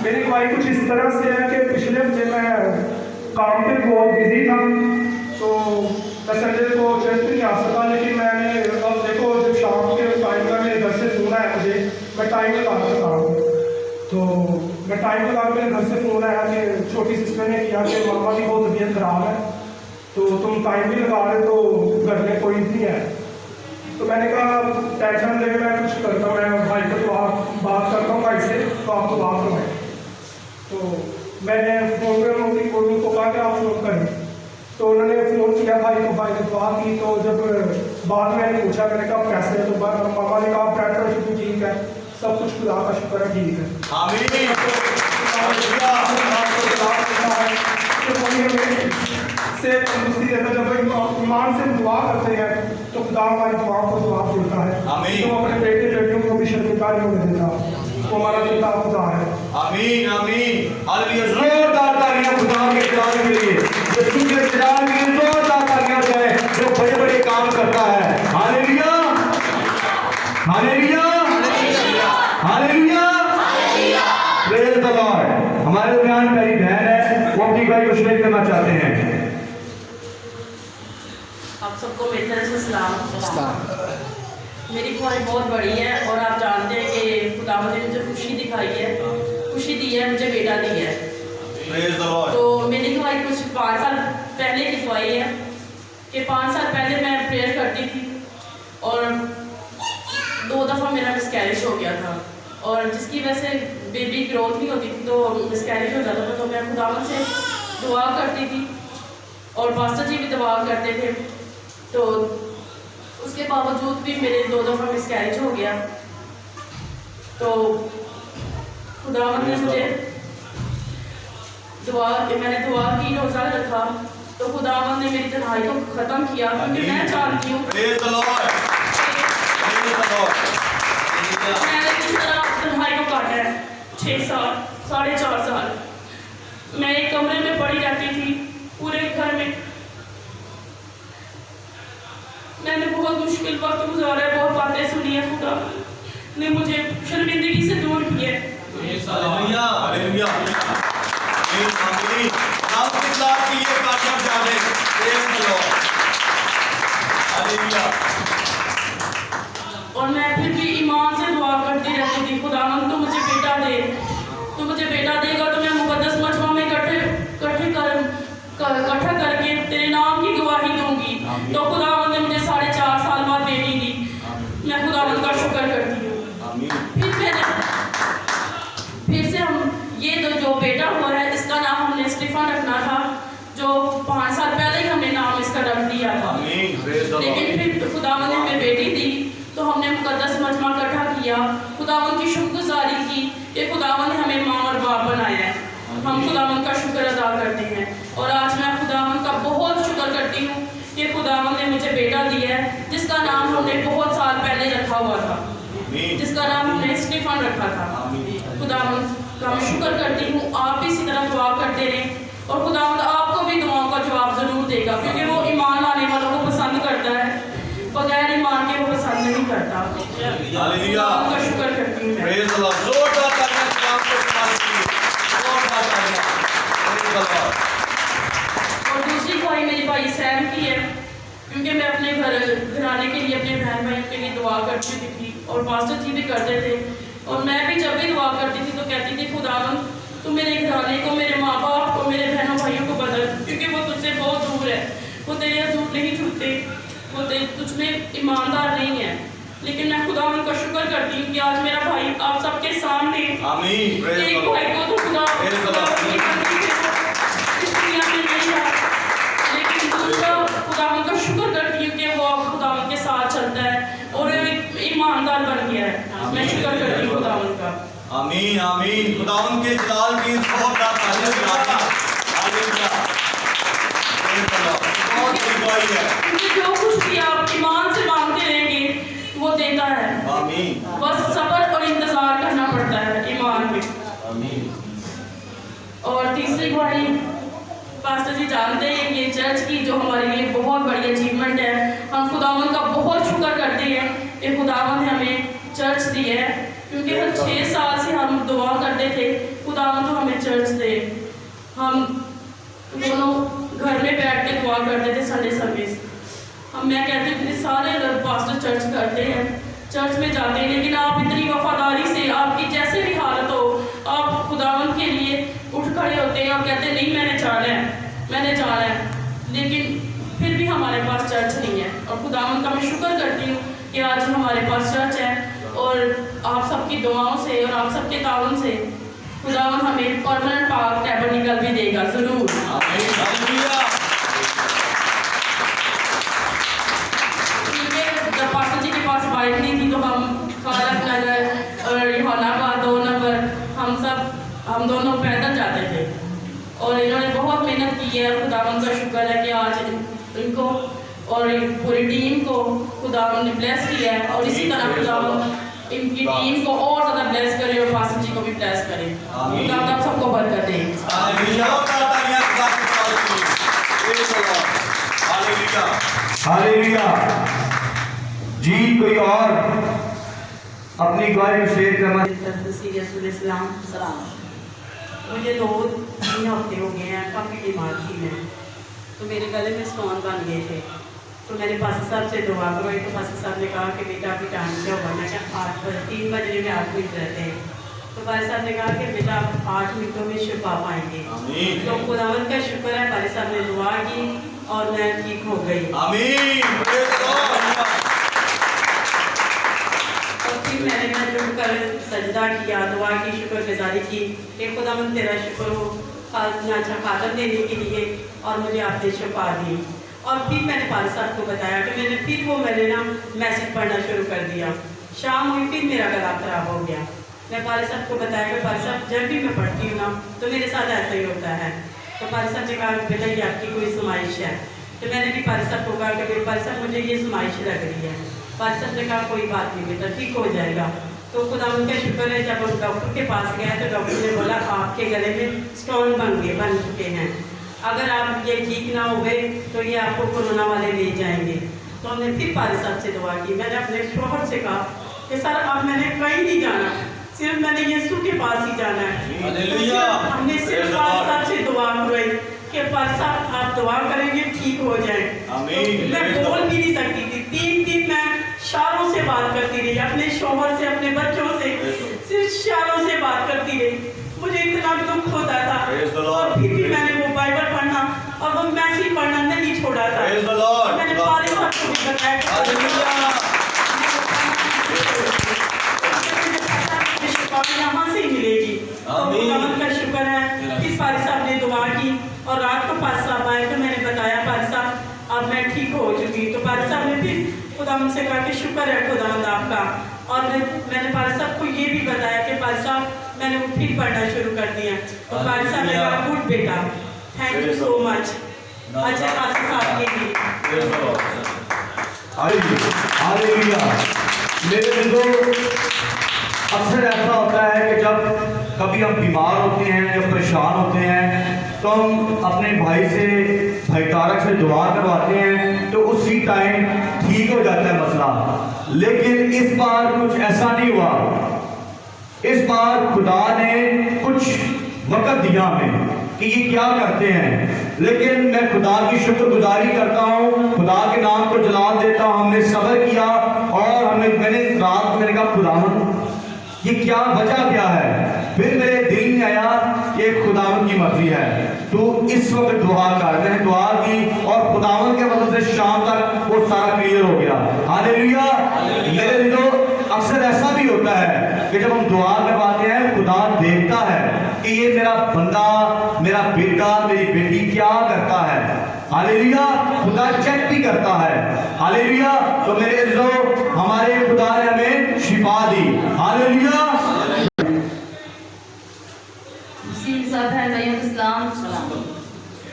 मेरी गवाही कुछ इस तरह से है कि पिछले हफ्ते मैं काम पे बहुत बिजी था, तो मैं संडे को चर्च नहीं आ सका। लेकिन मैंने अब देखो जब शाम के टाइम का मेरे घर से फ़ोन आया मुझे, मैं टाइम लगा सकता हूँ, तो मैं टाइम लगा मेरे घर से फ़ोन आया कि छोटी सिस्टर ने किया कि मामा की बहुत तबीयत ख़राब है, तो तुम टाइम भी लगा रहे तो घर में कोई नहीं है। तो मैंने कहा टेंशन लेके मैं कुछ करता हूँ, मैं भाई को तो आप बात करता हूँ भाई से, तो आपको बात करवाएं। तो मैंने फ़ोन पे उनको कहा कि आप फ़ोन करें, तो उन्होंने फ़ोन किया भाई को, भाई ने दुआ की। तो जब बाद में मैंने पूछा, मैंने कहा कैसे है, तो मामा ने कहा ब्लड प्रेशर भी ठीक है, सब कुछ खुदा का शुक्र है, ठीक है। से तंदुरुस्ती देता, जब ईमान से दुआ करते हैं तो खुदा हमारी दुआ को जवाब देता है। तो अपने बेटे बेटियों को भी शर्मिंदा नहीं होने देता, वो हमारा पिता खुदा है। आमीन आमीन हालेलुया। जोरदार तालियां खुदा के जलाल के लिए, यीशु के जलाल के लिए जोरदार तालियां जाए, जो बड़े बड़े काम करता है। Hallelujah hallelujah hallelujah praise the Lord. हमारे दरमियान मेरी बहन है, वो अपनी गवाही को शेयर करना चाहते हैं। आप सबको मेरी तरफ से सलाम। मेरी ख्वाहिश बहुत बड़ी है और आप जानते हैं कि खुदा ने मुझे खुशी दिखाई है, खुशी दी है, मुझे बेटा दी है। तो मेरी ख्वाहिश कुछ 5 साल पहले की ख्वाहिश है कि 5 साल पहले मैं प्रेयर करती थी और 2 दफ़ा मेरा मिसकैरेज हो गया था, और जिसकी वजह से बेबी ग्रोथ नहीं होती थी, तो मिसकैरेज हो जाता था। तो मैं खुदावंद से दुआ करती थी और पास्टर जी भी दुआ करते थे, तो उसके बावजूद भी मेरे 2 दफ़ा मिसकैरेज हो गया। तो खुदावंद ने मुझे मैंने दुआ की, रोज़ा रखा, तो खुदावंद ने मेरी तन्हाई को ख़त्म किया, क्योंकि मैं जानती हूँ मैंने किस तरह तन्हाई को काटा है। 6 साल 4.5 साल मैं एक कमरे में पड़ी रहती थी, पूरे घर में मैंने बहुत मुश्किल वक्त गुजारा है, बहुत बातें सुनी है। खुदा ने मुझे शर्मिंदगी से दूर किया है। हालेलुया हालेलुया आमीन। नाम के साथ की ये कामयाब जाने प्रेज द लॉर्ड हालेलुया। और मैं फिर भी ईमान से दुआ करती रहती थी, खुदावंद तू मुझे बेटा दे, तू मुझे बेटा देगा तो मैं मुकद्दस मजमा में इकट्ठा करके तेरे नाम की गवाही दूंगी। तो खुदावंद ने मुझे 4.5 साल बाद बेटी दी, मैं खुदावंद का शुक्र करती हूँ। फिर से हम ये जो बेटा हुआ है, इसका नाम हमने स्टीफन रखना था, जो 5 साल पहले ही हमने नाम इसका रख दिया था। लेकिन फिर खुदावंद ने हमें बेटी दी, तो हमने मुकद्दस मजमा इकट्ठा किया, खुदावंद की शुक्रगुजारी की कि खुदावंद ने हमें माँ और बाप बनाया है। हम खुदावंद का शुक्र अदा करते हैं, और आज मैं खुदावंद का बहुत शुक्र करती हूँ कि खुदावंद ने मुझे बेटा दिया है, जिसका नाम हमने बहुत साल पहले रखा हुआ था, जिसका नाम हमने स्टीफन रखा था। खुदावंद का मैं शुक्र करती हूँ। आप भी इसी तरह दुआ करते रहें, और खुदावंद आपको भी दुआओं का जवाब ज़रूर देगा, क्योंकि वो ईमान लाने वालों को पसंद करता है, बगैर ईमान के वो पसंद नहीं करता। हालेलुया का शुक्र करती हूँ। Praise the Lord. जोरदार तालियां सलाम को सलाम कीजिए, जोरदार तालियां प्रेज द लॉर्ड। और दूसरी ख्वाहिश मेरी भाई सैम की है, क्योंकि मैं अपने घराने के लिए, अपने बहन भाइयों के लिए दुआ करती थी, और पास्टर जी भी करते थे, और मैं भी जब भी दुआ करती थी तो कहती थी खुदावंद तू मेरे घराने को, मेरे माँ बाप को, मेरे बहनों भाइयों को बदल, क्योंकि वो तुझसे बहुत दूर है, वो तेरे हजूर नहीं छूटते, वो तुझ में ईमानदार नहीं है। लेकिन मैं खुदावंद का शुक्र करती हूँ कि आज मेरा भाई आप सबके सामने आमीन प्रेज द एक लॉर्ड। भाई को तो खुदा इस दुनिया में नहीं है, लेकिन दूसरा खुदावंद का शुक्र करती हूँ कि वो खुदावंद के साथ चलता है और ईमानदार बन गया है। मैं शुक्र करती हूँ खुदावंद का। आमीन आमीन। खुदावंद के जलाल की जोरदार तालियां बजाते हैं। Hallelujah praise the Lord. बहुत बड़ी गवाही है, क्योंकि जो कुछ भी आप ईमान से मांगते रहेंगे वो देता है, आमीन बस सब्र और इंतजार करना पड़ता है ईमान में। आमीन। और तीसरी गवाही पास्टर जी जानते हैं, ये चर्च की जो हमारे लिए बहुत बड़ी अचीवमेंट है, हम खुदावंद का बहुत शुक्र करते हैं कि खुदावंद ने हमें चर्च दी है, क्योंकि हर 6 साल से हम दुआ करते थे खुदावन तो हमें चर्च दे। हम दोनों घर में बैठ के दुआ करते थे संडे सर्विस। मैं कहती हूँ कि सारे लोग पास्टर चर्च करते हैं, चर्च में जाते हैं, लेकिन आप इतनी वफादारी से, आपकी जैसे भी हालत हो, आप खुदावन के लिए उठ खड़े होते हैं और कहते हैं नहीं मैंने जाना है, मैंने जाना है। लेकिन फिर भी हमारे पास चर्च नहीं है, और खुदावन का मैं शुक्र करती हूँ कि आज हमारे पास चर्च है। और आप सबकी दुआओं से और आप सबके ताउन से खुदावन हमें परमानेंट पाक टैबरनेकल भी देगा ज़रूर। जब पास्टर जी के पास बाइक नहीं थी तो हम फारक नगर और योहानाबाद 2 नंबर हम दोनों पैदल जाते थे, और इन्होंने बहुत मेहनत की है। खुदावन का शुक्र है कि आज इनको और पूरी टीम को खुदावन ने ब्लेस किया है, और इसी तरह खुदावन इनकी टीम को और ज़्यादा ब्लेस करे और पास्टर जी को भी ब्लेस करे। खुदा आप सबको बरकत दे। हालेलुया जी। कोई और अपनी गवाही शेयर करना? मुझे 2-3 हफ्ते हो गए हैं, काफ़ी बीमार थी मैं, तो मेरे गले में स्टोन बन गए थे। तो मैंने पास्टर साहब से दुआ करवाई, तो पास्टर साहब ने कहा कि बेटा अभी टाइम क्या होगा। मैं क्या 3 बजे में 8 मिनट रहते हैं, तो भाई साहब ने कहा कि बेटा आप 8 मिनटों में शिफा पाएंगे। तो खुदावन का शुक्र है, भाई साहब ने दुआ की और मैं ठीक हो गई। और फिर मैंने जुड़ कर सजदा किया, दुआ की, शुक्रगुजारी की कि खुदावन तेरा शुक्र हो अच्छा खादम देने के लिए, और मुझे आपने शिफा दी। और फिर मैंने पाल साहब को बताया कि मैंने ना मैसेज पढ़ना शुरू कर दिया। शाम हुई, फिर मेरा गला खराब हो गया। मैं पाल साहब को बताया कि पाल साहब जब भी मैं पढ़ती हूँ ना तो मेरे साथ ऐसा ही होता है। तो पाल साहब ने कहा बेटा ये आपकी कोई समाइश है। तो मैंने भी पाल साहब को कहा कि पाल साहब मुझे ये समाइश लग रही है। पाल साहब ने कहा कोई बात नहीं बेटा, ठीक हो जाएगा। तो खुदा उनका शुक्र है, जब हम डॉक्टर के पास गए तो डॉक्टर ने बोला आपके गले में स्टोन बन चुके हैं, अगर आप ये ठीक ना हुए तो ये आपको कोरोना वाले ले जाएंगे। तो हमने फिर पाल साहब से दुआ की। मैंने अपने शोहर से कहा कि सर अब मैंने कहीं नहीं जाना, सिर्फ मैंने यीशु के पास ही जाना है। तो हमने सिर्फ पाल साहब से दुआ करवाई कि पाल साहब आप दुआ करेंगे ठीक हो जाए। तो मैं बोल भी नहीं सकती थी, 3 दिन मैं इशारों से बात करती रही, अपने शोहर से, अपने बच्चों से, सिर्फ इशारों से बात करती रही। मुझे इतना दुख होता था, और फिर भी मैंने वो बाइबल पढ़ना और वो मैसेज पढ़ना नहीं छोड़ा था। मैंने पाल साहब को भी बताया यहाँ से ही मिलेगी। तो खुदावंद का शुक्र है, फिर पाल साहब ने दुआ की और रात को पाल साहब आए तो मैंने बताया पाल साहब अब मैं ठीक हो चुकी। तो पाल साहब ने फिर खुदावंद से कहा कि शुक्र है खुदावंद आपका। और मैंने पाल साहब को ये भी बताया कि पाल साहब मैंने वो फिर पढ़ना शुरू कर दिया। तो पाल साहब ने कहा गुड बेटा, थैंक यू सो मच। अच्छा पाल साहब के लिए मेरे दिलों अक्सर ऐसा होता है कि जब कभी हम बीमार होते हैं, जब परेशान होते हैं, तो हम अपने भाई से, भाई तारक से दुआ करवाते हैं, तो उसी टाइम ठीक हो जाता है मसला। लेकिन इस बार कुछ ऐसा नहीं हुआ। इस बार खुदा ने कुछ वक़्त दिया हमें कि ये क्या करते हैं, लेकिन मैं खुदा की शुक्रगुजारी करता हूँ, खुदा के नाम को जलाल देता हूँ। हमने सब्र किया और मैंने रात मैंने कहा खुदावन ये क्या वजह क्या है। फिर मेरे दिल में आया कि खुदावन की मर्जी है। तो इस वक्त दुआ कर, मैंने दुआ की और खुदावन के मदद से शाम तक वो सारा क्लियर हो गया। हालेलुया। मेरे दिलों अक्सर ऐसा भी होता है कि जब हम दुआ करवाते हैं खुदा देखता है कि ये मेरा बंदा, मेरा बेटा, मेरी बेटी क्या करता है। हालेलुया। खुदा चेक भी करता है। हालेलुया। तो मेरे दिलों हमारे खुदा ने हमें शिफा दी। हालेलुया।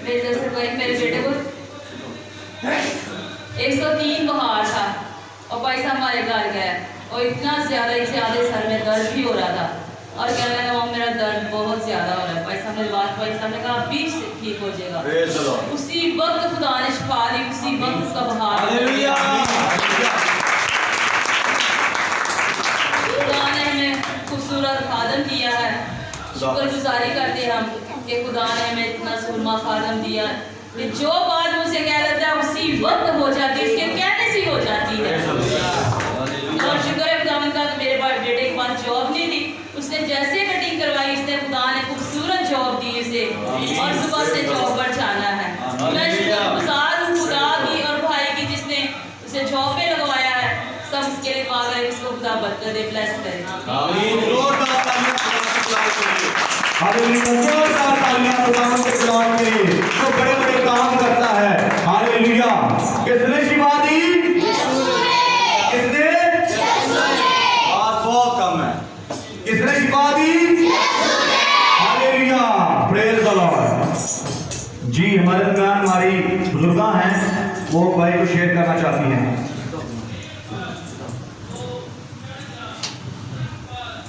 मेरे जैसे मेरे बेटे को 103 बुखार था और भाई साहब हमारे घर गए और इतना ज़्यादा सर में दर्द भी हो रहा था और क्या लगा मेरा दर्द बहुत ज़्यादा हो रहा है। भाई साहब ने बात भाई साहब ने कहा अभी ठीक हो जाएगा। उसी वक्त खुदा ने शिफा दी, उसी वक्त उसका बुखार। खुदा ने हमें खूबसूरत खादम दिया है शुक्रगुजारी करते हैं हम कि खुदा ने हमें इतना सुरमा खादम दिया कि जो बात मुझसे कह देता है उसी वक्त हो जाती है, उसके कहने से ही हो जाती है। और शुक्र है खुदा का कि मेरे पास बेटे के पास जॉब नहीं थी, उसने जैसे कटिंग करवाई इसने खुदा ने खूबसूरत जॉब दी उसे और सुबह से जॉब पर जाना है। मैं शुक्रगुजार हूँ खुदा की और भाई की जिसने उसे जॉब पे लगवाया है। सब उसके लिए दुआ करें, उसको खुदा बरकत दे, ब्लेस करे। तो बड़े बड़े काम करता है। हालेलुया। किसने शिफा दी? किसने? बात बहुत कम है। किसने शिफा दी? हालेलुया। Praise the Lord. जी हमारे दरमियान हमारी बुजुर्गा हैं, वो भाई को शेयर करना चाहती हैं।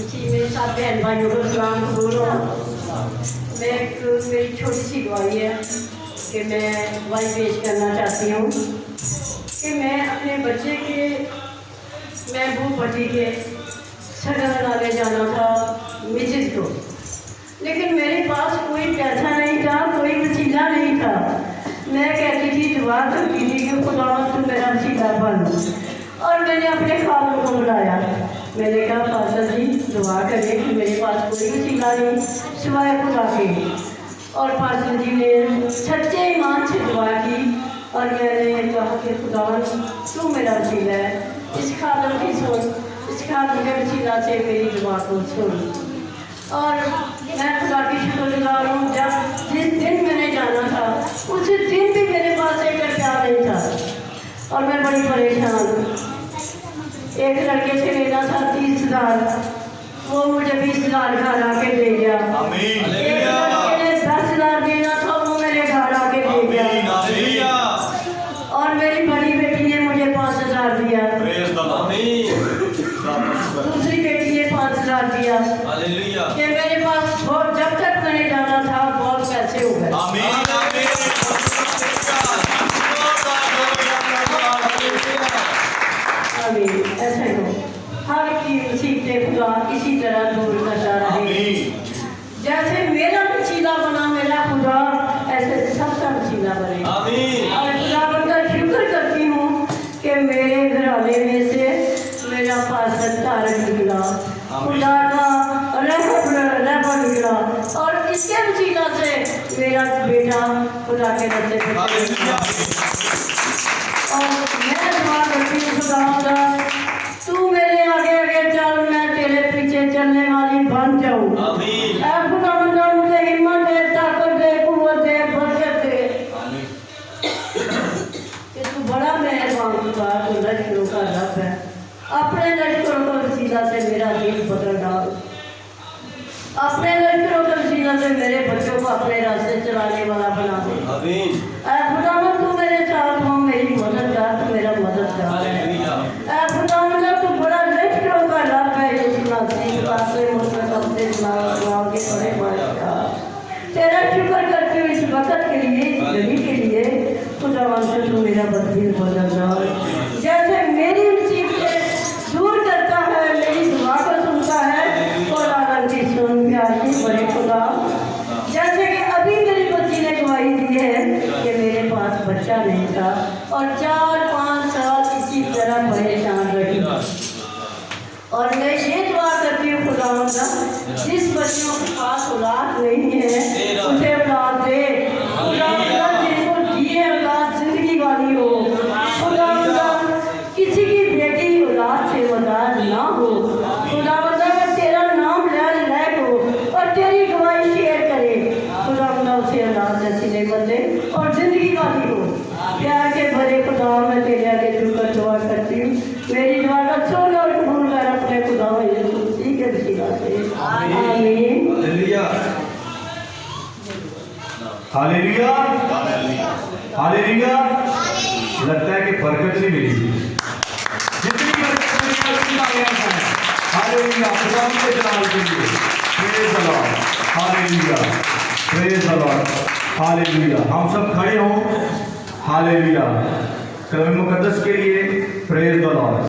जी मेरे साथ बहन भाइयों को सलाम कबूल हो। मेरी छोटी सी दुआई है कि मैं दुआई पेश करना चाहती हूँ कि मैं अपने बच्चे के महबूब पति के सगन लगाने जाना था मिसिज को, लेकिन मेरे पास कोई पैसा नहीं था, कोई वसीला नहीं था। मैं कहती थी, दुआ करती थी कि खुदा तू मेरा वसीला बन। और मैंने अपने खालों को बुलाया, मैंने कहा फादर जी दुआ करें कि मेरे पास कोई वसीला नहीं सिवाय खुदा के। और फादर जी ने सच्चे ईमान से दुआ की और मैंने कहा कि खुदा तू मेरा वसीला है, इस खादम की सुन, इस खादम के वसीला से मेरी दुआ को सुन। और मैं खुदा की शुक्रगुजार हूँ, जब जिस दिन मैंने जाना था उस दिन भी मेरे पास एक रुपया नहीं था और मैं बड़ी परेशान हूँ। एक लड़के से लेना था 30,000, वो मुझे 20,000 घर आके दे गया। एक लड़के ने 10,000 देना था, वो मेरे घर आके दे गया। और मेरी बड़ी बेटी ने मुझे 5,000 दिया, दूसरी बेटी ने 5,000 दिया। कि मेरे पास बहुत, जब तक मैंने जाना था बहुत पैसे हो गए। ऐसे हो हर की मुसीबतें खुदा इसी तरह दूर करता रहे। जैसे मेरा वसीला बना मेरा खुदा, ऐसे सबका वसीला बने। और खुदा का शुक्र करती हूँ कि मेरे घराने में से मेरा पासर तारक निकला, खुदा का रहबर निकला और इसके वसीला से मेरा बेटा खुदा के रस्ते पे। और मैं दुआ करती हूँ खुदा तू मेरे आगे आगे चल, मैं तेरे पीछे चलने वाली बन जाऊँ। खुदा मुझे हिम्मत दे, ताकत दे, कुव्वत दे, बरकत दे। कि तू बड़ा मेहरबान खुदा, तू लश्करों का रब है। अपने लश्करों का वसीला से मेरा दिल बदल डाल, अपने लश्करों का वसीला से मेरे बच्चों को अपने रास्ते चलाने वाला बना दे। खुदा तू मेरे साथ हो, मेरी मदद कर, तू मेरा मदद कर। खुदा तू बड़ा लश्करों का रब है। तेरा शुक्र करती हूँ इस वक्त के लिए, इस घड़ी के लिए। खुदा से तू मेरा बददिल बदल डाल, जैसे मेरी मुसीबतें दूर करता है, मेरी दुआ को सुनता है और आनंद की सुन प्यारी बड़े खुदा। जैसे कि अभी मेरी बच्ची ने गवाही दी है कि मेरे पास बच्चा नहीं था और 4-5 साल इसी तरह परेशान रही। और मैं ये दुआ करती हूँ खुदा जिस बच्चों के पास औलाद नहीं है उसे औलाद दे। खुदा जिनको दिए औलाद जिंदगी वाली हो। खुदा किसी की बेटी औलाद से औलाद ना हो। खुदा तेरा नाम लायक हो और तेरी गवाही शेयर करे। खुदा उसे औलाद नसीब बदले और जिंदगी वाली हो। प्यार के भरे खुदा मैं तेरे आगे झुककर दुआ करती हूँ, मेरी दुआ का सुन और कबूल कर अपने खुदा यीशु के वसीला से। आमीन। Hallelujah, hallelujah. लगता है कि बरकत नहीं मिली, जितनी बरकत मिली उतनी कामयाब है। हालेलुया, खुदा के जलाल के लिए praise the Lord. Hallelujah, praise the Lord. Hallelujah. हम सब खड़े हों। हालेलुया, कलम मुकद्दस के लिए प्रेज द लॉर्ड।